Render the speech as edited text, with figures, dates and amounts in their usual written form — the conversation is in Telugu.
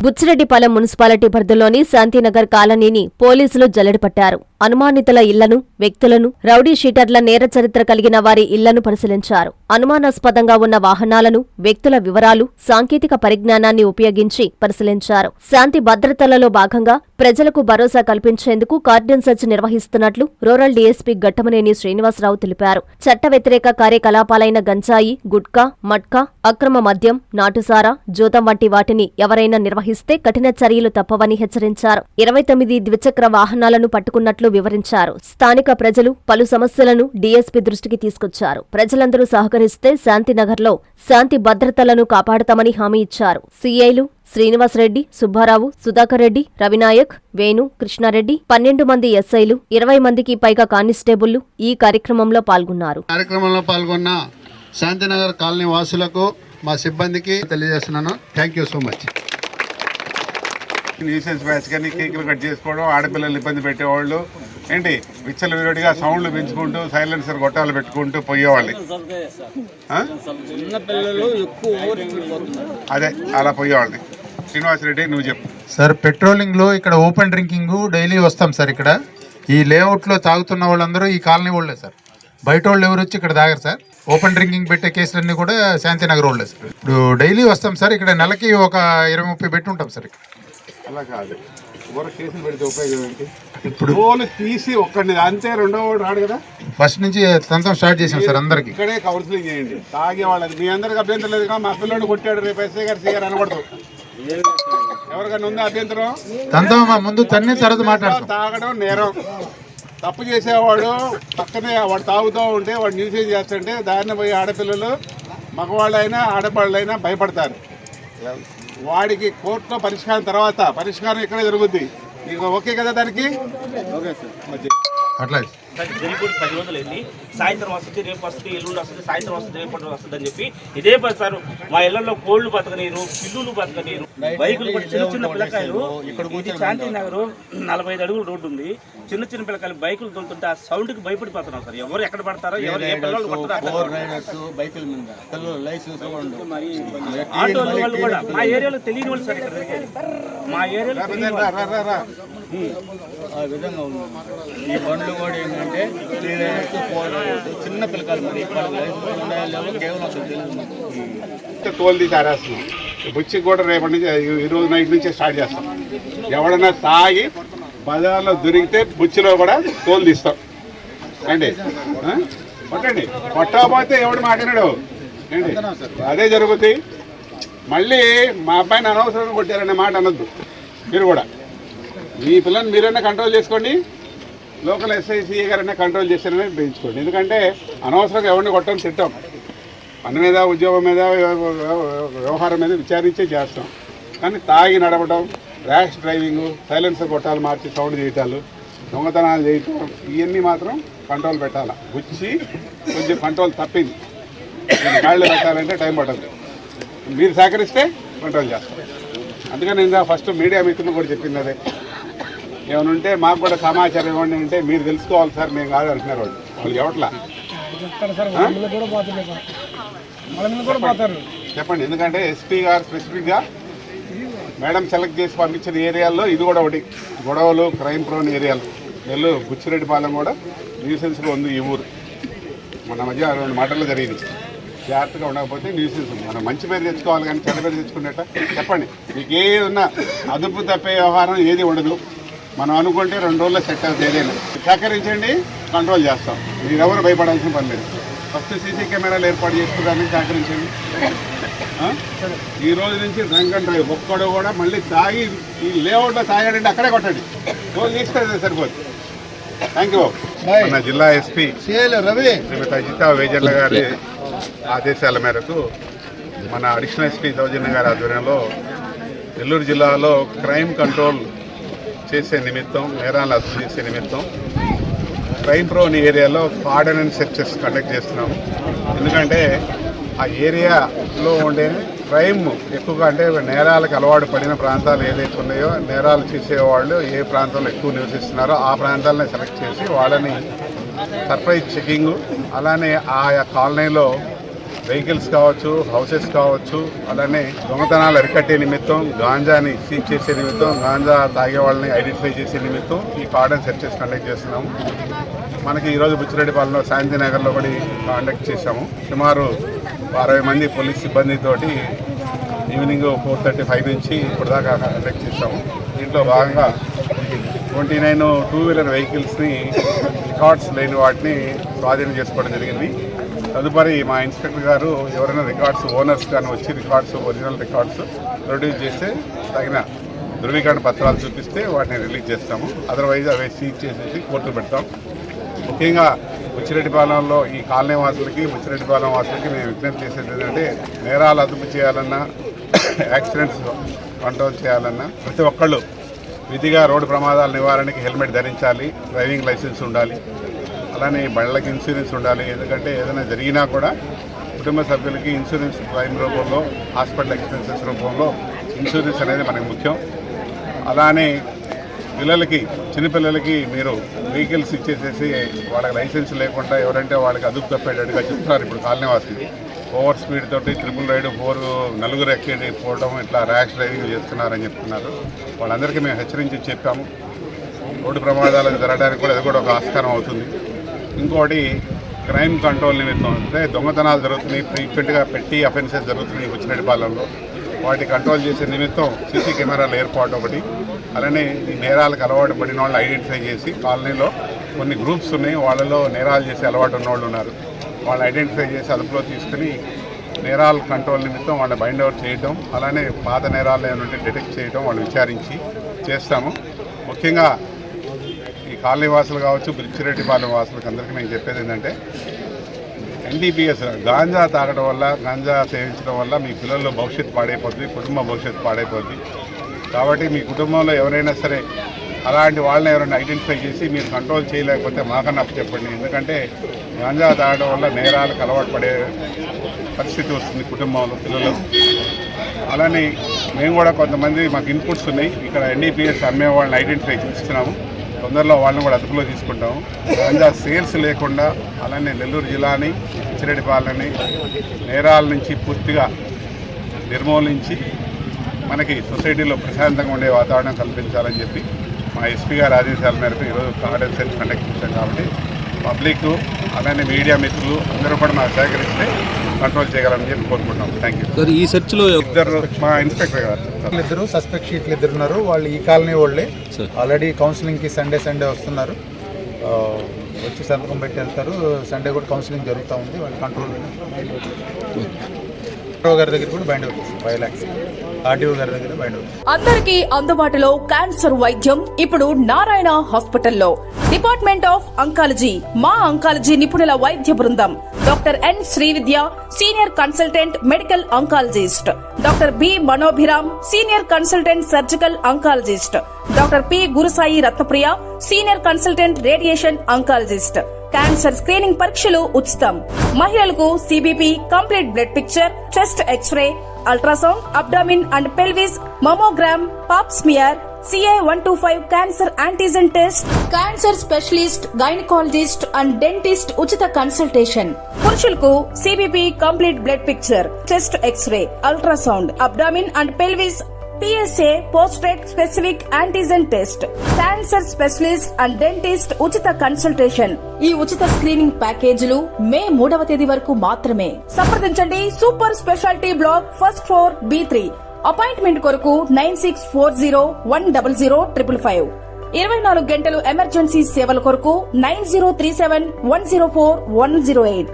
బుచ్చిరెడ్డిపాలెం మున్సిపాలిటీ పరిధిలోని శాంతినగర్ కాలనీని పోలీసులు జల్లెడపట్టారు. అనుమానితుల ఇళ్లను, వ్యక్తులను, రౌడీ షీటర్ల నేర చరిత్ర కలిగిన వారి ఇళ్లను పరిశీలించారు. అనుమానాస్పదంగా ఉన్న వాహనాలను, వ్యక్తుల వివరాలు, సాంకేతిక పరిజ్ఞానాన్ని ఉపయోగించి పరిశీలించారు. శాంతి భద్రతలలో భాగంగా ప్రజలకు భరోసా కల్పించేందుకు కార్డన్ సెర్చ్ నిర్వహిస్తున్నట్లు రూరల్ డీఎస్పీ ఘట్టమనేని శ్రీనివాసరావు తెలిపారు. చట్ట వ్యతిరేక కార్యకలాపాలైన గంజాయి, గుట్కా, మట్కా, అక్రమ మద్యం, నాటుసారా, జూతం వంటి వాటిని ఎవరైనా నిర్వహిస్తే కఠిన చర్యలు తప్పవని హెచ్చరించారు. 29 ద్విచక్ర వాహనాలను పట్టుకున్నట్లు వివరించారు. స్థానిక ప్రజలు పలు సమస్యలను డీఎస్పీ దృష్టికి తీసుకొచ్చారు. ప్రజలందరూ సహకరిస్తే శాంతినగర్లో శాంతి భద్రతలను కాపాడతామని హామీ ఇచ్చారు. సీఐలు శ్రీనివాసరెడ్డి, సుబ్బారావు, సుధాకర్ రెడ్డి, రవినాయక్, వేణు, కృష్ణారెడ్డి, 12 మంది ఎస్ఐలు, 20 మందికి పైగా కానిస్టేబుళ్లు ఈ కార్యక్రమంలో పాల్గొన్నారు. కార్యక్రమంలో పాల్గొన్న శాంతినగర్ కాలనీ వాసులకు, మా సిబ్బందికి తెలియజేస్తున్నాను. Thank you so much. Nuisance batch కానీ కేకులు కట్ చేసుకోవడం, ఆడపిల్లలు ఇబ్బంది పెట్టేవాళ్ళు ఏంటి విచ్చలవిడిగా సౌండ్లు పెంచుకుంటూ సైలెన్సర్ గొట్టాలు పెట్టుకుంటూ పోయేవాళ్ళు. అదే అలా పోయేవాళ్ళని. శ్రీనివాసరెడ్డి నువ్వు చెప్పు సార్. పెట్రోలింగ్లో ఇక్కడ ఓపెన్ డ్రింకింగ్ డైలీ వస్తాం సార్. ఇక్కడ ఈ లేఅవుట్లో తాగుతున్న వాళ్ళందరూ ఈ కాలనీ వాళ్ళే సార్. బయట వాళ్ళు ఎవరు వచ్చి ఇక్కడ తాగరు సార్. ఓపెన్ డ్రింకింగ్ పెట్టే కేసులన్నీ కూడా శాంతినగర్ వాళ్ళే సార్. ఇప్పుడు డైలీ వస్తాం సార్. ఇక్కడ నెలకి ఒక 20-30 పెట్టి ఉంటాం సార్. అలా కాదు, కేసులు పెడితే ఉపయోగం ఏంటి? ఇప్పుడు తీసి ఒక్కడిని అంతే, రెండో వాడు రాడు కదా. ఫస్ట్ నుంచి తంతం స్టార్ట్ చేసాం సార్. అందరికి ఇక్కడే కౌన్సిలింగ్ చేయండి. తాగే వాళ్ళకి మీ అందరికి అభ్యంతరం లేదు కదా. మా పిల్లడు కొట్టాడు, రేపు ఎస్ఐ గారు సీ గారు అనకూడదు. ఎవరికైనా ఉందా అభ్యంతరం? తంతం ముందు తన్ని తర్వాత మాట్లాడతాం. తాగడం నేరం. తప్పు చేసేవాడు పక్కనే వాడు తాగుతూ ఉంటే వాడు న్యూసేజ్ చేస్తుంటే దారిని పోయి ఆడపిల్లలు, మగవాళ్ళైనా ఆడవాళ్ళైనా భయపడతారు. వాడికి కోర్టులో పరిష్కారం తర్వాత, పరిష్కారం ఇక్కడే జరుగుద్ది. నీకు ఓకే కదా దానికి? Okay sir. అట్లా జరిగిపోయి 10 రోజులు అయింది. సాయంత్రం వస్తుంది, రేపు వస్తుంది, ఎల్లుండి వస్తుంది, సాయంత్రం వస్తుంది, రేపు వస్తుంది అని చెప్పి ఇదే సార్. మా ఇళ్లలో కోళ్లు బతకనీరు, పిల్లులు బతకనీరు, బైకులు కూడా చిన్న చిన్న పిల్లకాయలు. ఇది శాంతినగర్ 45 అడుగుల రోడ్డు ఉంది. చిన్న చిన్న పిల్లకాయలు బైకులు తోలుతుంటే ఆ సౌండ్ కి భయపడిపోతున్నాం సార్. ఎవరు ఎక్కడ పడతారో, ఎవరు ఏ పిల్లలు పడతారో. ఆటో వాళ్ళు కూడా మా ఏరియాలో తెలియని వాళ్ళు సార్. ఇక్కడ మా ఏరియాలో ఆ విధంగా ఉంది. ఈ బండ్లు కూడా ఏంటంటే చిన్న పిల్లకాయలు తోలు తీసి ఆరేస్తున్నాం. బుచ్చి కూడా రేపటి నుంచి, ఈరోజు నైట్ నుంచే స్టార్ట్ చేస్తాం. ఎవడన్నా తాగి బజార్లో దొరికితే బుచ్చిలో కూడా తోలు తీస్తాం అండి. కొట్టండి, కొట్టకపోతే ఎవడు మాట్లాడాడు ఏంటి, అదే జరుగుతుంది. మళ్ళీ మా అబ్బాయిని అనవసరంగా కొట్టారనే మాట అనొద్దు. మీరు కూడా మీ పిల్లల్ని మీరైనా కంట్రోల్ చేసుకోండి. లోకల్ ఎస్ఐసీఏ గారైనా కంట్రోల్ చేస్తారనే పెంచుకోండి. ఎందుకంటే అనవసరంగా ఎవరిని కొట్టడం తిట్టాం. పని మీద, ఉద్యోగం మీద, వ్యవహారం మీద విచారించే చేస్తాం. కానీ తాగి నడవడం, ర్యాష్ డ్రైవింగ్, సైలెన్సర్ కొట్టాలు మార్చి సౌండ్ చేయటాలు, దొంగతనాలు చేయటం, ఇవన్నీ మాత్రం కంట్రోల్ పెట్టాలి. వచ్చి కొంచెం కంట్రోల్ తప్పింది. కాళ్ళు పెట్టాలంటే టైం పట్టదు. మీరు సహకరిస్తే కంట్రోల్ చేస్తాం. అందుకని ఇంకా ఫస్ట్ మీడియా మిత్రులు కూడా చెప్పింది అదే. ఏమైనా ఉంటే మాకు కూడా సమాచారం ఇవ్వండి అంటే మీరు తెలుసుకోవాలి సార్, మేము కాదు అంటున్నారు వాళ్ళు. వాళ్ళు ఎవట్లా చెప్పండి. ఎందుకంటే ఎస్పీ గారు స్పెసిఫిక్గా మేడం సెలెక్ట్ చేసి పంపించిన ఏరియాల్లో ఇది కూడా ఒకటి. గొడవలు, క్రైమ్ ప్రోన్ ఏరియాలు. నెల్లూరు బుచ్చిరెడ్డిపాలెం కూడా న్యూసెన్స్గా ఉంది ఈ ఊరు. మన మధ్య 2 మాటల్లో జరిగింది. జాగ్రత్తగా ఉండకపోతే న్యూసెన్స్. మనం మంచి పేరు తెచ్చుకోవాలి కానీ చెడ్డ పేరు తెచ్చుకునేట. చెప్పండి, మీకు ఏది ఉన్నా అదుపు తప్పే వ్యవహారం ఏది ఉండదు. మనం అనుకుంటే 2 రోజుల్లో సెట్ అవుతుంది. ఏదైనా సహకరించండి, కంట్రోల్ చేస్తాం. మీరెవరు భయపడాల్సిన పని లేదు. ఫస్ట్ సీసీ కెమెరాలు ఏర్పాటు చేసుకోవడానికి సహకరించండి. ఈ రోజు నుంచి డ్రంక్ అండ్ డ్రైవ్ ఒక్కడు కూడా మళ్ళీ తాగి ఈ లేఅవుట్లో తాగాడంటే అక్కడే కొట్టండి. రోజు తీసుకెళ్తే సరిపోతుంది. Thank you. మన జిల్లా ఎస్పీ శ్రీమతి అజితా వేజర్ల గారి ఆదేశాల మేరకు మన అడిషనల్ ఎస్పీ దౌర్జన్య గారి ఆధ్వర్యంలో నెల్లూరు జిల్లాలో క్రైమ్ కంట్రోల్ చేసే నిమిత్తం, నేరాలను అదుపు చేసే నిమిత్తం క్రైమ్ ప్రోన్ ఏరియాలో ఆర్డినెన్స్ సెర్చెస్ కండక్ట్ చేస్తున్నాము. ఎందుకంటే ఆ ఏరియాలో ఉండే క్రైమ్ ఎక్కువగా, అంటే నేరాలకు అలవాటు పడిన ప్రాంతాలు ఏదైతే ఉన్నాయో, నేరాలు చేసేవాళ్ళు ఏ ప్రాంతంలో ఎక్కువ నివసిస్తున్నారో ఆ ప్రాంతాలని సెలెక్ట్ చేసి వాళ్ళని సర్ప్రైజ్ చెకింగ్, అలానే ఆయా కాలనీలో వెహికల్స్ కావచ్చు, హౌసెస్ కావచ్చు, అలానే దొంగతనాలు అరికట్టే నిమిత్తం, గాంజాని సీజ్ చేసే నిమిత్తం, గాంజా తాగే వాళ్ళని ఐడెంటిఫై చేసే నిమిత్తం ఈ కార్డన్ సెర్చెస్ కండక్ట్ చేస్తున్నాము. మనకి ఈరోజు బుచ్చిరెడ్డిపాలెంలో శాంతినగర్లో కూడా కాండక్ట్ చేశాము. సుమారు 60 మంది పోలీస్ సిబ్బందితోటి ఈవినింగ్ 4:35 నుంచి ఇప్పుడు దాకా కండక్ట్ చేశాము. దీంట్లో భాగంగా 29 2-వీలర్ వెహికల్స్ని రికార్డ్స్ లేని వాటిని స్వాధీనం చేసుకోవడం జరిగింది. తదుపరి మా ఇన్స్పెక్టర్ గారు ఎవరైనా రికార్డ్స్ ఓనర్స్ కానీ వచ్చి రికార్డ్స్, ఒరిజినల్ రికార్డ్స్ ప్రొడ్యూస్ చేస్తే తగిన ధృవీకరణ పత్రాలు చూపిస్తే వాటిని రిలీజ్ చేస్తాము. అదర్వైజ్ అవి సీజ్ చేసేసి కోర్టు పెడతాం. ముఖ్యంగా బుచ్చిరెడ్డిపాలెంలో ఈ కాలనీ వాసులకి, బుచ్చిరెడ్డిపాలెం వాసులకి మేము విజ్ఞప్తి చేసేది ఏంటంటే, నేరాలు అదుపు చేయాలన్నా, యాక్సిడెంట్స్ కంట్రోల్ చేయాలన్నా ప్రతి ఒక్కళ్ళు విధిగా రోడ్డు ప్రమాదాల నివారణకి హెల్మెట్ ధరించాలి, డ్రైవింగ్ లైసెన్స్ ఉండాలి, అలానే బండ్లకి ఇన్సూరెన్స్ ఉండాలి. ఎందుకంటే ఏదైనా జరిగినా కూడా కుటుంబ సభ్యులకి ఇన్సూరెన్స్ క్లైమ్ రూపంలో, హాస్పిటల్ ఎక్స్పెన్సెస్ రూపంలో ఇన్సూరెన్స్ అనేది మనకు ముఖ్యం. అలానే పిల్లలకి, చిన్నపిల్లలకి మీరు వెహికల్స్ ఇచ్చేసేసి వాళ్ళకి లైసెన్స్ లేకుండా ఎవరంటే వాళ్ళకి అదుపు తప్పేటట్టుగా చెప్తున్నారు. ఇప్పుడు కాలనీవాసులు ఓవర్ స్పీడ్ తోటి ట్రిపుల్ రైడ్ 4 నలుగురు ఎక్కి పోవడం, ఇట్లా ర్యాష్ డ్రైవింగ్ చేస్తున్నారని చెప్తున్నారు. వాళ్ళందరికీ మేము హెచ్చరించి చెప్పాము. రోడ్డు ప్రమాదాలు జరగడానికి కూడా అది కూడా ఒక ఆస్కారం అవుతుంది. ఇంకోటి క్రైమ్ కంట్రోల్ నిమిత్తం, అంటే దొంగతనాలు జరుగుతున్నాయి, ఫ్రీక్వెంట్గా పెట్టి అఫెన్సెస్ జరుగుతున్నాయి బుచ్చిరెడ్డిపాలెంలో. వాటి కంట్రోల్ చేసే నిమిత్తం సీసీ కెమెరాలు ఏర్పాటు ఒకటి, అలానే ఈ నేరాలకు అలవాటు పడిన వాళ్ళు ఐడెంటిఫై చేసి, కాలనీలో కొన్ని గ్రూప్స్ ఉన్నాయి, వాళ్ళలో నేరాలు చేసే అలవాటు ఉన్న వాళ్ళు ఉన్నారు, వాళ్ళని ఐడెంటిఫై చేసి అదుపులో తీసుకుని నేరాల కంట్రోల్ నిమిత్తం వాళ్ళని బైండ్ అవుట్ చేయడం, అలానే పాత నేరాలు ఏమంటే డిటెక్ట్ చేయడం, వాళ్ళు విచారించి చేస్తాము. ముఖ్యంగా ఈ కాలనీ వాసులు కావచ్చు, బుచ్చిరెడ్డిపాలెం వాసులకు అందరికీ నేను చెప్పేది ఏంటంటే, ఎన్డీపీఎస్ గాంజా తాగడం వల్ల, గాంజా సేవించడం వల్ల మీ పిల్లల్లో భవిష్యత్తు పాడైపోతుంది, కుటుంబ భవిష్యత్తు పాడైపోతుంది. కాబట్టి మీ కుటుంబంలో ఎవరైనా సరే అలాంటి వాళ్ళని ఎవరైనా ఐడెంటిఫై చేసి మీరు కంట్రోల్ చేయలేకపోతే మాకన్నా చెప్పండి. ఎందుకంటే గాంజా తాగడం వల్ల నేరాలకు అలవాటు పడే పరిస్థితి వస్తుంది కుటుంబంలో పిల్లలు. అలానే మేము కూడా కొంతమంది మాకు ఇన్పుట్స్ ఉన్నాయి, ఇక్కడ ఎన్డీపీఎస్ అమ్మే వాళ్ళని ఐడెంటిఫై చేస్తున్నాము. తొందరలో వాళ్ళని కూడా అదుపులో తీసుకుంటాము. గాంజా సేల్స్ లేకుండా, అలానే నెల్లూరు జిల్లాని, బుచ్చిరెడ్డిపాలెంని నేరాల నుంచి పూర్తిగా నిర్మూలించి మనకి సొసైటీలో ప్రశాంతంగా ఉండే వాతావరణం కల్పించాలని చెప్పి మా ఎస్పీ గారి ఆదేశాల మేరకు ఈరోజు కార్డన్ సెర్చ్ కండక్ట్ చేశాం. కాబట్టి పబ్లిక్, అలానే మీడియా మిత్రులు అందరూ కూడా మాకు సహకరిస్తే కంట్రోల్ చేయగలరని చెప్పి కోరుకుంటున్నాం. Thank you sir. ఈ సెర్చ్లో ఇద్దరు మా ఇన్స్పెక్టర్ గారు ఇద్దరు సస్పెక్ట్ షీట్లు 2 ఉన్నారు. వాళ్ళు ఈ కాలనీ వాళ్ళే. ఆల్రెడీ కౌన్సిలింగ్కి సండే వస్తున్నారు, వచ్చి సంతకం పెట్టి వెళ్తారు. సండే కూడా కౌన్సిలింగ్ జరుగుతూ ఉంది. వాళ్ళ కంట్రోల్ గారి దగ్గర కూడా బైండ్ అవుతుంది. 5 lakhs ఆర్టీఓ గారి దగ్గర బైండ్ అవుతుంది. అందరికీ అందుబాటులో క్యాన్సర్ వైద్యం ఇప్పుడు నారాయణ హాస్పిటల్లో. డిపార్ట్మెంట్ ఆఫ్ అంకాలజీ, మా అంకాలజీ నిపుణుల వైద్య బృందం. Doctor N Srividya, senior consultant medical oncologist. Doctor B Manobhiram, senior consultant surgical oncologist. Doctor P Gurusai Ratnapriya, senior consultant radiation oncologist. Cancer screening పరీక్షలు ఉచితం. మహిళలకు CBP, complete blood picture, chest X-ray, ultrasound, abdomen and pelvis, mammogram, pap smear, CA-125 cancer antigen test, cancer specialist, gynaecologist and dentist ఉచిత కన్సల్టేషన్. పురుషులకు CBP, complete blood picture, chest X-ray, ultrasound, abdomen and pelvis, PSA పోస్ట్రేట్ specific antigen test, cancer specialist and dentist ఉచిత కన్సల్టేషన్. ఈ ఉచిత స్క్రీనింగ్ ప్యాకేజీలు మే 3వ తేదీ వరకు మాత్రమే. సంప్రదించండి super speciality block, first floor, B3. Appointment కొరకు 9640100555. 24 గంటలు ఎమర్జెన్సీ సేవల కొరకు 9037104108.